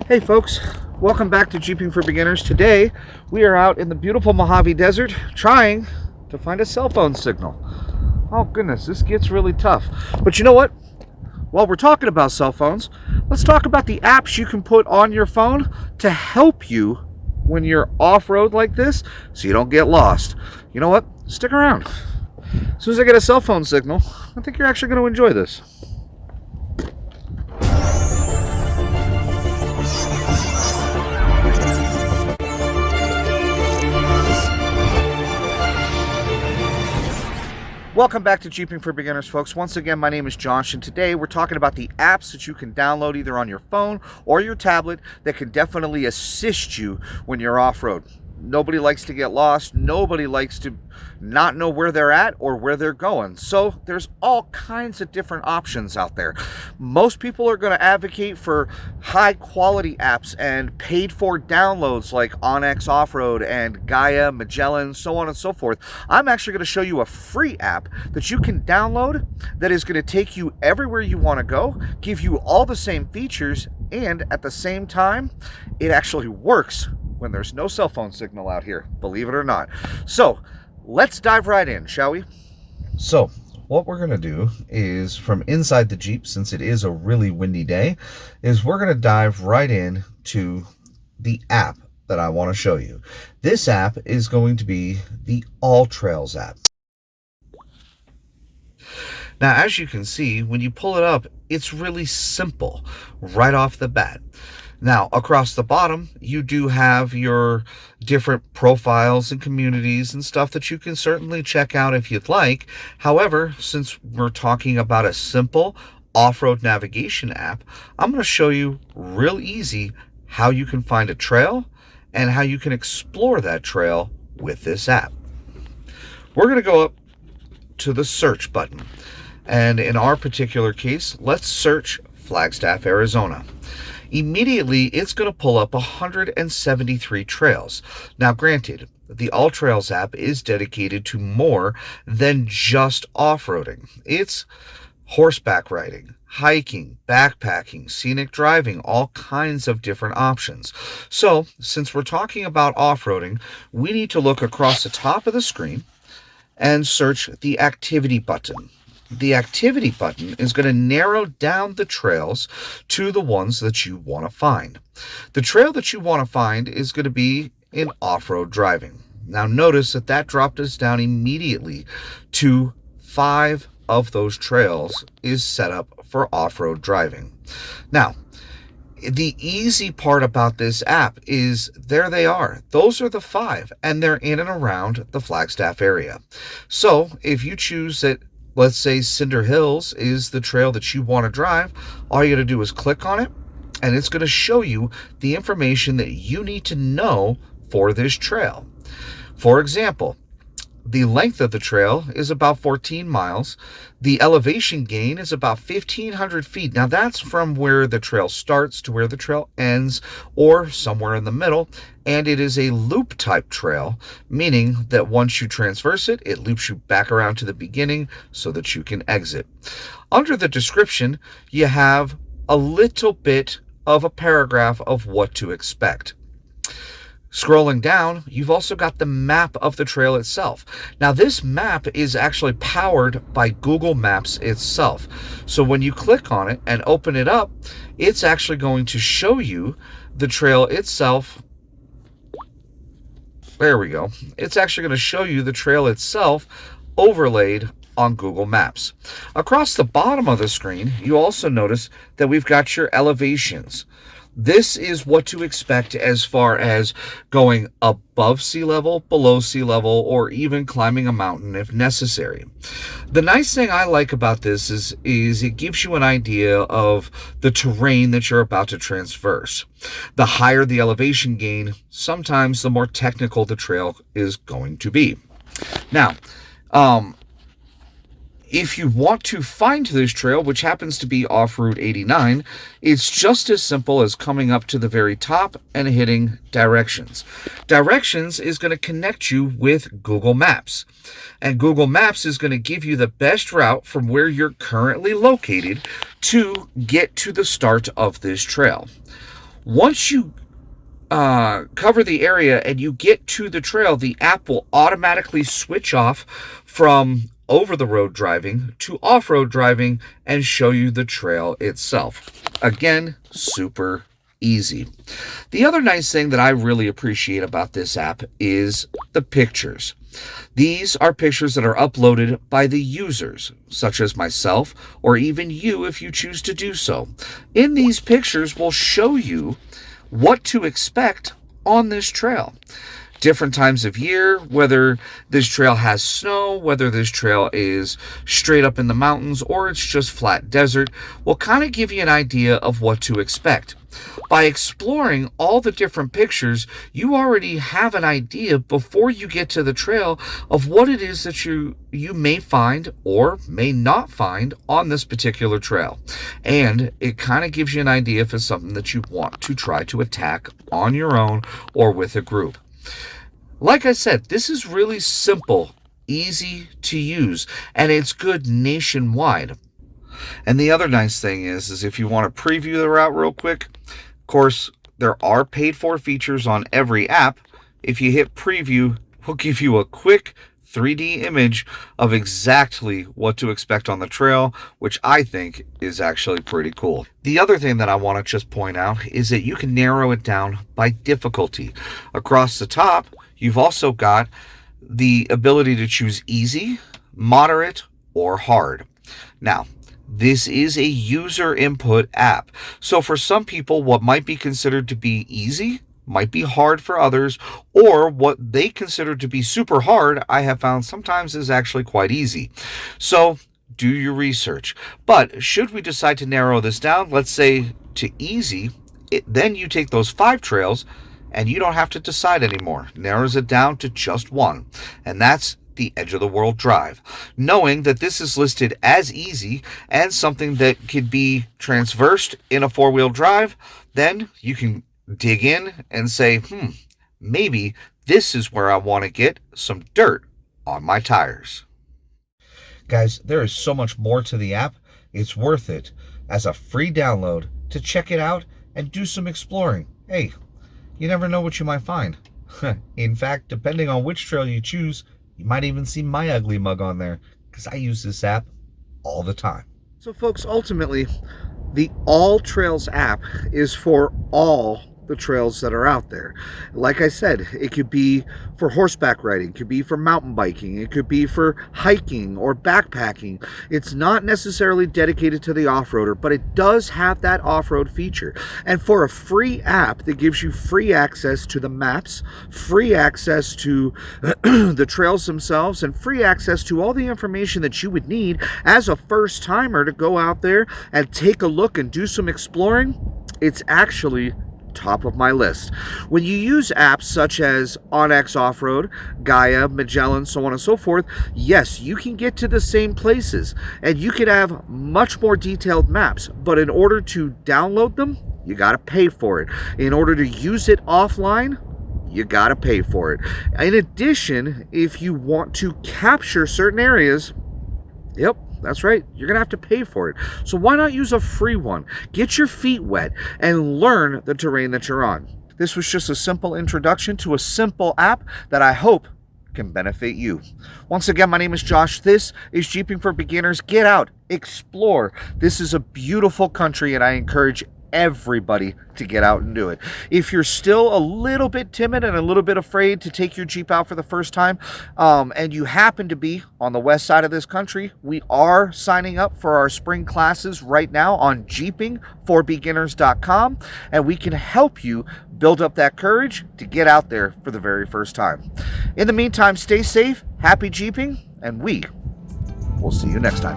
Hey folks, welcome back to Jeeping for Beginners. Today we are out in the beautiful Mojave Desert trying to find a cell phone signal. Oh goodness, this gets really tough. But you know what? While we're talking about cell phones, let's talk about the apps you can put on your phone to help you when you're off-road like this so you don't get lost. You know what? Stick around. As soon as I get a cell phone signal, I think you're actually going to enjoy this. Welcome back to Jeeping for Beginners, folks. Once again, my name is Josh, and today we're talking about the apps that you can download either on your phone or your tablet that can definitely assist you when you're off-road. Nobody likes to get lost. Nobody likes to not know where they're at or where they're going. So there's all kinds of different options out there. Most people are going to advocate for high quality apps and paid for downloads like Onyx Off-Road and Gaia, Magellan, so on and so forth. I'm actually going to show you a free app that you can download that is going to take you everywhere you want to go, give you all the same features, and at the same time, it actually works when there's no cell phone signal out here, believe it or not. So let's dive right in, shall we? So what we're going to do is, from inside the Jeep, since it is a really windy day, is we're going to dive right in to the app that I want to show you. This app is going to be the All Trails app. Now, as you can see, when you pull it up, it's really simple right off the bat. Now, across the bottom, you do have your different profiles and communities and stuff that you can certainly check out if you'd like. However, since we're talking about a simple off-road navigation app, I'm going to show you real easy how you can find a trail and how you can explore that trail with this app. We're going to go up to the search button. And in our particular case, let's search Flagstaff, Arizona. Immediately, it's going to pull up 173 trails. Now, granted, the All Trails app is dedicated to more than just off-roading. It's horseback riding, hiking, backpacking, scenic driving, all kinds of different options. So, since we're talking about off-roading, we need to look across the top of the screen and search the activity button. The activity button is going to narrow down the trails to the ones that you want to find. The trail that you want to find is going to be in off-road driving. Now notice that that dropped us down immediately to 5 of those trails is set up for off-road driving. Now, the easy part about this app is there they are. Those are the 5, and they're in and around the Flagstaff area. So if you choose that, let's say Cinder Hills is the trail that you want to drive, all you got to do is click on it, and it's going to show you the information that you need to know for this trail. For example, the length of the trail is about 14 miles. The elevation gain is about 1,500 feet. Now that's from where the trail starts to where the trail ends, or somewhere in the middle. And it is a loop type trail, meaning that once you traverse it, it loops you back around to the beginning so that you can exit. Under the description, you have a little bit of a paragraph of what to expect. Scrolling down, you've also got the map of the trail itself. Now, this map is actually powered by Google Maps itself. So when you click on it and open it up, it's actually going to show you the trail itself. There we go. It's actually going to show you the trail itself overlaid on Google Maps. Across the bottom of the screen, you also notice that we've got your elevations. This is what to expect as far as going above sea level, below sea level, or even climbing a mountain if necessary. The nice thing I like about this is it gives you an idea of the terrain that you're about to traverse. The higher the elevation gain, sometimes the more technical the trail is going to be. Now, if you want to find this trail, which happens to be off Route 89, it's just as simple as coming up to the very top and hitting Directions. Directions is going to connect you with Google Maps. And Google Maps is going to give you the best route from where you're currently located to get to the start of this trail. Once you cover the area and you get to the trail, the app will automatically switch off from over the road driving to off-road driving and show you the trail itself. Again, super easy. The other nice thing that I really appreciate about this app is the pictures. These are pictures that are uploaded by the users, such as myself, or even you if you choose to do so. In these pictures, we'll show you what to expect on this trail. Different times of year, whether this trail has snow, whether this trail is straight up in the mountains, or it's just flat desert, will kind of give you an idea of what to expect. By exploring all the different pictures, you already have an idea before you get to the trail of what it is that you may find or may not find on this particular trail. And it kind of gives you an idea if it's something that you want to try to attack on your own or with a group. Like I said, this is really simple, easy to use, and it's good nationwide. And the other nice thing is if you want to preview the route real quick, of course, there are paid for features on every app. If you hit preview, we'll give you a quick 3D image of exactly what to expect on the trail, which I think is actually pretty cool. The other thing that I want to just point out is that you can narrow it down by difficulty. Across the top, you've also got the ability to choose easy, moderate, or hard. Now, this is a user input app. So for some people, what might be considered to be easy might be hard for others, or what they consider to be super hard, I have found sometimes is actually quite easy. So do your research. But should we decide to narrow this down, let's say to easy, then you take those 5 trails and you don't have to decide anymore. Narrows it down to just one, and that's the Edge of the World Drive. Knowing that this is listed as easy and something that could be transversed in a 4-wheel drive, then you can dig in and say, maybe this is where I want to get some dirt on my tires. Guys, there is so much more to the app. It's worth it as a free download to check it out and do some exploring. Hey, you never know what you might find. In fact, depending on which trail you choose, you might even see my ugly mug on there, because I use this app all the time. So folks, ultimately, the All Trails app is for all the trails that are out there. Like I said, it could be for horseback riding, it could be for mountain biking, it could be for hiking or backpacking. It's not necessarily dedicated to the off-roader, but it does have that off-road feature. And for a free app that gives you free access to the maps, free access to the trails themselves, and free access to all the information that you would need as a first-timer to go out there and take a look and do some exploring, it's actually top of my list. When you use apps such as OnX Off-Road, Gaia, Magellan, so on and so forth, yes, you can get to the same places and you can have much more detailed maps, but in order to download them, you got to pay for it. In order to use it offline, you got to pay for it. In addition, if you want to capture certain areas, yep, that's right, you're going to have to pay for it. So why not use a free one? Get your feet wet and learn the terrain that you're on. This was just a simple introduction to a simple app that I hope can benefit you. Once again, my name is Josh. This is Jeeping for Beginners. Get out, explore. This is a beautiful country, and I encourage everybody to get out and do it. If you're still a little bit timid and a little bit afraid to take your Jeep out for the first time, and you happen to be on the west side of this country, we are signing up for our spring classes right now on jeepingforbeginners.com, and we can help you build up that courage to get out there for the very first time. In the meantime, stay safe, happy Jeeping, and we will see you next time.